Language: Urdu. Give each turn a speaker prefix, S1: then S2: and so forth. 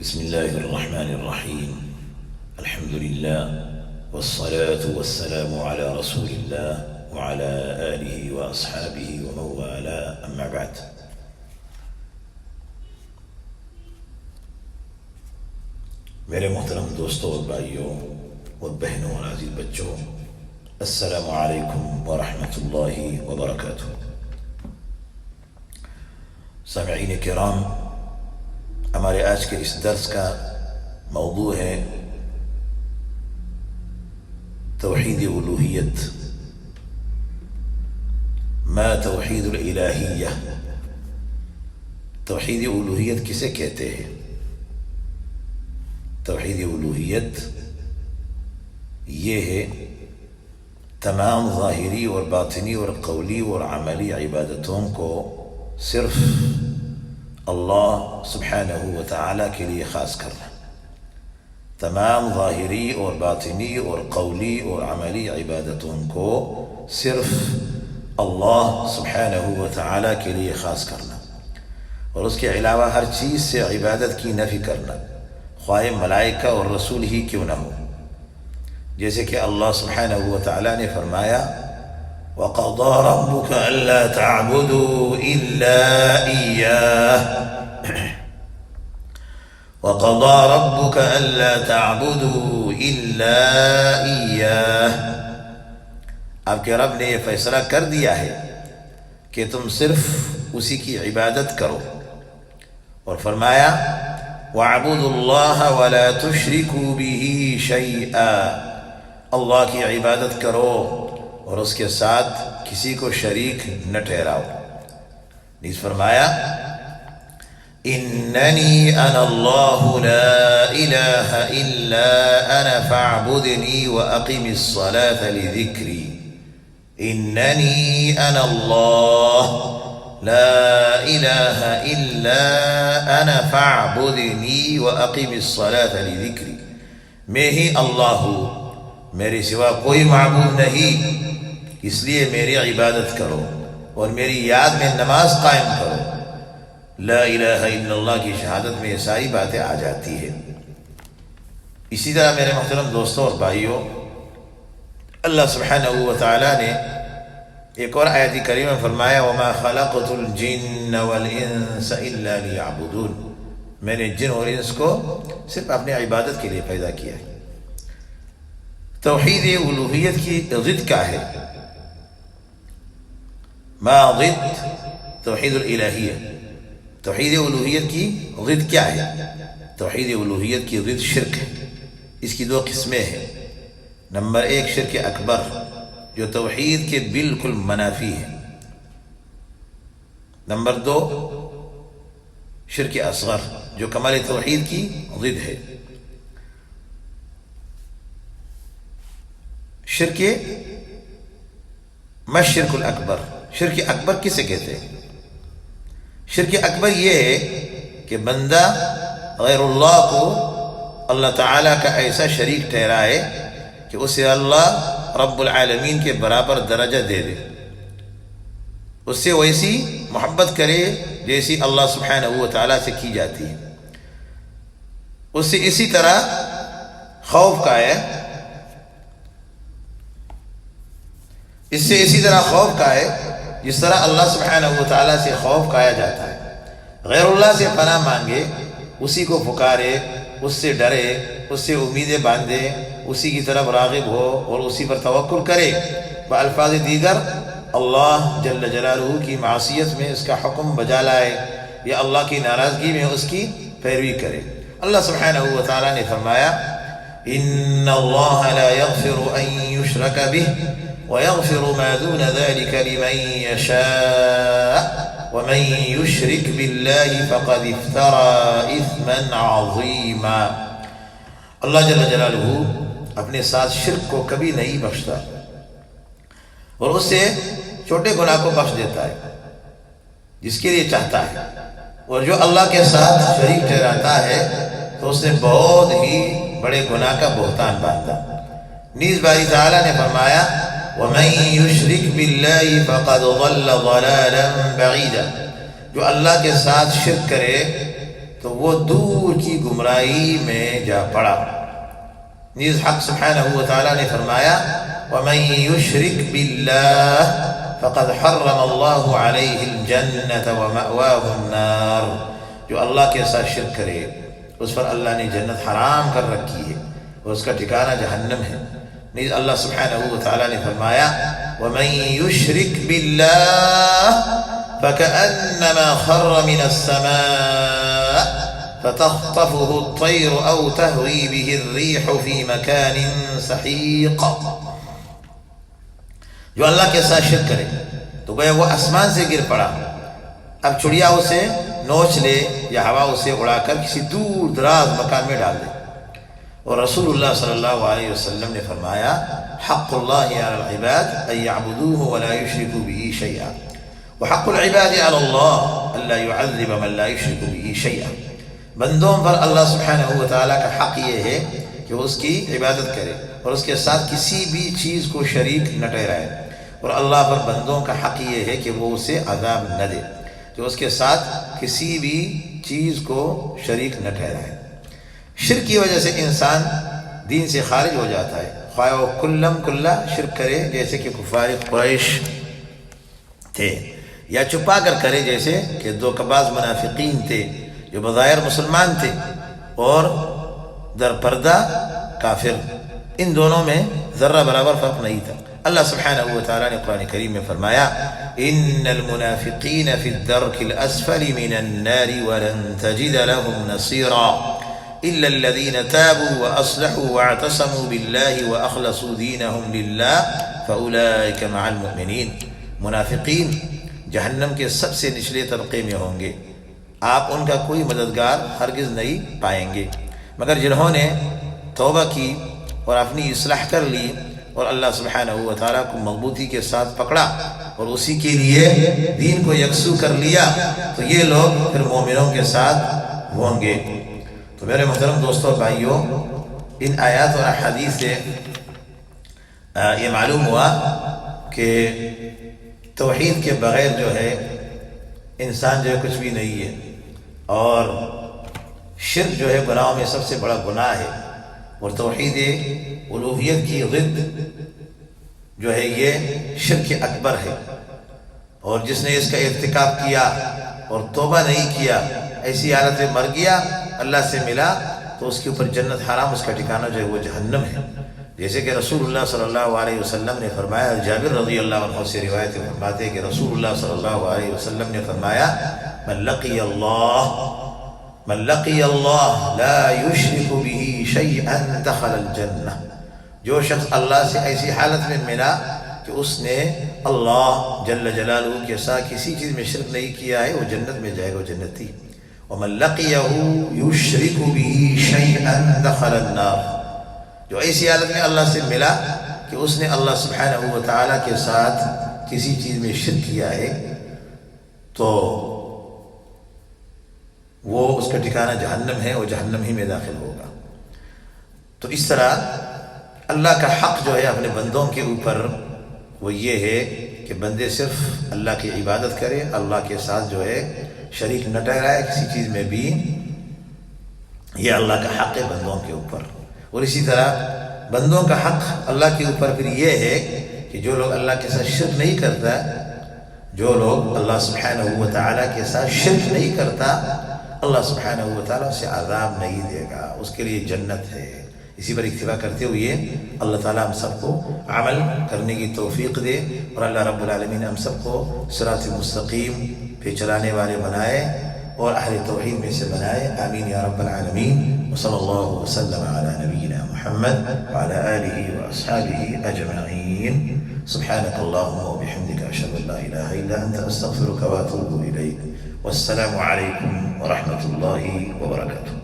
S1: بسم الله الرحمن الرحيم. الحمد لله والصلاة والسلام على رسول الله وعلى آله وأصحابه ومن والاه، أما بعد. میرے محترم دوستوں اور بھائیوں اور بہنوں اور عزیز بچوں، السلام علیکم ورحمۃ اللہ وبرکاتہ۔ سامعین کرام، ہمارے آج کے اس درس کا موضوع ہے توحید الوہیت۔ ما توحید الالہیہ، توحید الوہیت کسے کہتے ہیں؟ توحید الوہیت یہ ہے تمام ظاہری اور باطنی اور قولی اور عملی عبادتوں کو صرف اللہ سبحانہ و تعالیٰ کے لیے خاص کرنا۔ تمام ظاہری اور باطنی اور قولی اور عملی عبادتوں کو صرف اللہ سبحانہ و تعالیٰ کے لیے خاص کرنا، اور اس کے علاوہ ہر چیز سے عبادت کی نفی کرنا، خواہ ملائکہ اور رسول ہی کیوں نہ ہو۔ جیسے کہ اللہ سبحانہ و تعالیٰ نے فرمایا وَقَضَى رَبُّكَ أَلَّا تَعْبُدُوا إِلَّا إِيَّاهُ وَقَضَى رَبُّكَ أَلَّا تَعْبُدُوا إِلَّا إِيَّاهُ، آپ کے رب نے یہ فیصلہ کر دیا ہے کہ تم صرف اسی کی عبادت کرو، اور فرمایا وَاعْبُدُوا اللَّهَ وَلَا تُشْرِكُوا بِهِ شَيْئًا، اللہ کی عبادت کرو اور اس کے ساتھ کسی کو شریک نہ ٹھہراؤ۔ نیز فرمایا اننی انا اللہ لا الہ الا انا فاعبدنی واقم الصلاة لذکری، اننی انا اللہ لا الہ الا انا فاعبدنی واقم الصلاة لذکری، میں ہی اللہ ہوں، میرے سوا کوئی معبود نہیں، اس لیے میری عبادت کرو اور میری یاد میں نماز قائم کرو۔ لا الہ الا اللہ کی شہادت میں یہ ساری باتیں آ جاتی ہیں۔ اسی طرح میرے محترم دوستوں اور بھائیوں، اللہ سبحانہ و تعالیٰ نے ایک اور آیت کریمہ میں فرمایا وما خلقت الجن والانس الا لیعبدون، میں نے جن اور انس کو صرف اپنی عبادت کے لیے پیدا کیا ہے۔ توحید الوہیت کی ضد کیا ہے؟ ما ضد توحید الالہیہ، توحید الوہیت کی ضد کیا ہے؟ توحید الوہیت کی ضد شرک ہے۔ اس کی دو قسمیں ہیں۔ نمبر ایک شرک اکبر، جو توحید کے بالکل منافی ہے۔ نمبر دو شرک اصغر، جو کمال توحید کی ضد ہے۔ شرک شرک الاکبر، شرک اکبر کسے کہتے ہیں؟ شرک اکبر یہ ہے کہ بندہ غیر اللہ کو اللہ تعالیٰ کا ایسا شریک ٹھہرائے کہ اسے اللہ رب العالمین کے برابر درجہ دے دے، اس سے ویسی محبت کرے جیسی اللہ سبحانہ و تعالیٰ سے کی جاتی ہے، اس سے اسی طرح خوف کھائے، اس سے اسی طرح خوف کھائے جس طرح اللہ سبحانہ و تعالیٰ سے خوف کھایا جاتا ہے۔ غیر اللہ سے پناہ مانگے، اسی کو پکارے، اس سے ڈرے، اس سے امیدیں باندھے، اسی کی طرف راغب ہو اور اسی پر توکل کرے۔ بالفاظ دیگر اللہ جل جلالہ کی معصیت میں اس کا حکم بجا لائے یا اللہ کی ناراضگی میں اس کی پیروی کرے۔ اللہ سبحانہ و تعالیٰ نے فرمایا ان اللہ لا یغفر ان یشرک بہ وَيَغْفِرُ مَا دُونَ ذَلِكَ لِمَن يَشَاءُ وَمَن يُشْرِكْ بِاللَّهِ فَقَدِ افْتَرَى إِثْمًا عَظِيمًا، اللہ جل جلالہ اپنے ساتھ شرک کو کبھی نہیں بخشتا اور اس سے چھوٹے گناہ کو بخش دیتا ہے جس کے لیے چاہتا ہے، اور جو اللہ کے ساتھ شریک ٹھہراتا ہے تو اس نے بہت ہی بڑے گناہ کا بہتان باندھا۔ نیز باری تعالیٰ نے فرمایا وَمَن يُشْرِكْ بِاللَّهِ فَقَدْ ضَلَّ ضَلَالًا بَعِيدًا، جو اللہ کے ساتھ شرک کرے تو وہ دور کی گمراہی میں جا پڑا۔ نیز حق سبحانہ وتعالی نے فرمایا وَمَن يُشْرِكْ بِاللَّهِ فَقَدْ حَرَّمَ اللَّهُ عَلَيْهِ الْجَنَّةَ وَمَأْوَاهُ النَّارُ، جو اللہ کے ساتھ شرک کرے اس پر اللہ نے جنت حرام کر رکھی ہے اور اس کا ٹھکانہ جہنم ہے۔ نیز اللہ سبحانہ وتعالی نے فرمایا وَمَن يُشْرِكْ بِاللَّهِ فَكَأَنَّمَا خَرَّ مِنَ السَّمَاءِ فَتَخْطَفُهُ الطَّيْرُ أَوْ تَهْوِي بِهِ الرِّيحُ فِي مَكَانٍ سَحِيقٍ، جو اللہ کے ساتھ شرک کرے تو گویا وہ آسمان سے گر پڑا، اب چڑیا اسے نوچ لے یا ہوا اسے اڑا کر کسی دور دراز مکان میں ڈال دے۔ اور رسول اللہ صلی اللہ علیہ وسلم نے فرمایا حق اللہ علی العباد ان یعبدوہ ولا یشرکوا بہ شیئا، وحق العباد علی اللہ الا یعذب من لا یشرک بہ شیئا، بندوں پر اللہ سبحانہ وتعالیٰ کا حق یہ ہے کہ وہ اس کی عبادت کرے اور اس کے ساتھ کسی بھی چیز کو شریک نہ ٹھہرائے، اور اللہ پر بندوں کا حق یہ ہے کہ وہ اسے عذاب نہ دے جو اس کے ساتھ کسی بھی چیز کو شریک نہ ٹھہرائے۔ شرک کی وجہ سے انسان دین سے خارج ہو جاتا ہے، خواہ وہ کلہ شرک کرے جیسے کہ کفار قریش تھے، یا چھپا کر کرے جیسے کہ دھوکہ منافقین تھے جو بظاہر مسلمان تھے اور در پردہ کافر، ان دونوں میں ذرہ برابر فرق نہیں تھا۔ اللہ سبحانہ وتعالی نے قرآن کریم میں فرمایا ان المنافقین فی الدرک الاسفل من النار ولن تجد لهم نصیرا الا الذین تابوا واصلحوا واعتصموا باللہ واخلصوا دینهم للہ فاولئک مع المؤمنین، منافقین جہنم کے سب سے نچلے طبقے میں ہوں گے، آپ ان کا کوئی مددگار ہرگز نہیں پائیں گے مگر جنہوں نے توبہ کی اور اپنی اصلاح کر لی اور اللہ سبحانہ وتعالیٰ کو مضبوطی کے ساتھ پکڑا اور اسی کے لیے دین کو یکسو کر لیا، تو یہ لوگ پھر مومنوں کے ساتھ ہوں گے۔ تو میرے محترم دوستوں اور بھائیوں، ان آیات اور احادیث سے یہ معلوم ہوا کہ توحید کے بغیر جو ہے انسان جو ہے کچھ بھی نہیں ہے، اور شرک جو ہے گناہوں میں سب سے بڑا گناہ ہے، اور توحید الوہیت کی ضد جو ہے یہ شرک اکبر ہے، اور جس نے اس کا ارتکاب کیا اور توبہ نہیں کیا، ایسی حالت میں مر گیا، اللہ سے ملا، تو اس کے اوپر جنت حرام، اس کا ٹھکانہ جو ہے وہ جہنم ہے۔ جیسے کہ رسول اللہ صلی اللہ علیہ وسلم نے فرمایا، جابر رضی اللہ عنہ سے روایت فرماتے ہیں کہ رسول اللہ صلی اللہ علیہ وسلم نے فرمایا من لقی اللہ لا یشرک بہ شیئا دخل الجنہ، جو شخص اللہ سے ایسی حالت میں ملا کہ اس نے اللہ جل جلالہ کے ساتھ کسی چیز میں شرک نہیں کیا ہے، وہ جنت میں جائے گا، وہ جنتی۔ ومن لقیہ یشرک بہ شیئا دخل النار، جو ایسی حالت میں اللہ سے ملا کہ اس نے اللہ سبحانہ وتعالی کے ساتھ کسی چیز میں شرک کیا ہے، تو وہ اس کا ٹھکانہ جہنم ہے، وہ جہنم ہی میں داخل ہوگا۔ تو اس طرح اللہ کا حق جو ہے اپنے بندوں کے اوپر وہ یہ ہے کہ بندے صرف اللہ کی عبادت کرے، اللہ کے ساتھ جو ہے شریک نہ ٹھہرائے کسی چیز میں بھی، یہ اللہ کا حق ہے بندوں کے اوپر۔ اور اسی طرح بندوں کا حق اللہ کے اوپر پھر یہ ہے کہ جو لوگ اللہ کے ساتھ شرک نہیں کرتا، جو لوگ اللہ سبحانہ وتعالی کے ساتھ شرک نہیں کرتا، اللہ سبحانہ وتعالی اسے عذاب نہیں دے گا، اس کے لیے جنت ہے۔ اسی پر اکتفا کرتے ہوئے اللہ تعالیٰ ہم سب کو عمل کرنے کی توفیق دے، اور اللہ رب العالمین ہم سب کو صراط مستقیم پہ چلانے والے بنائے اور اہل توحید میں سے بنائے، آمین یا رب العالمین۔ وصلی اللہ وسلم علی نبینا محمد وعلی آلہ واصحابہ اجمعین۔ سبحانک اللہم وبحمدک، اشہد ان لا الہ الا انت، استغفرک واتوب الیک۔ والسلام علیکم ورحمۃ اللہ وبرکاتہ۔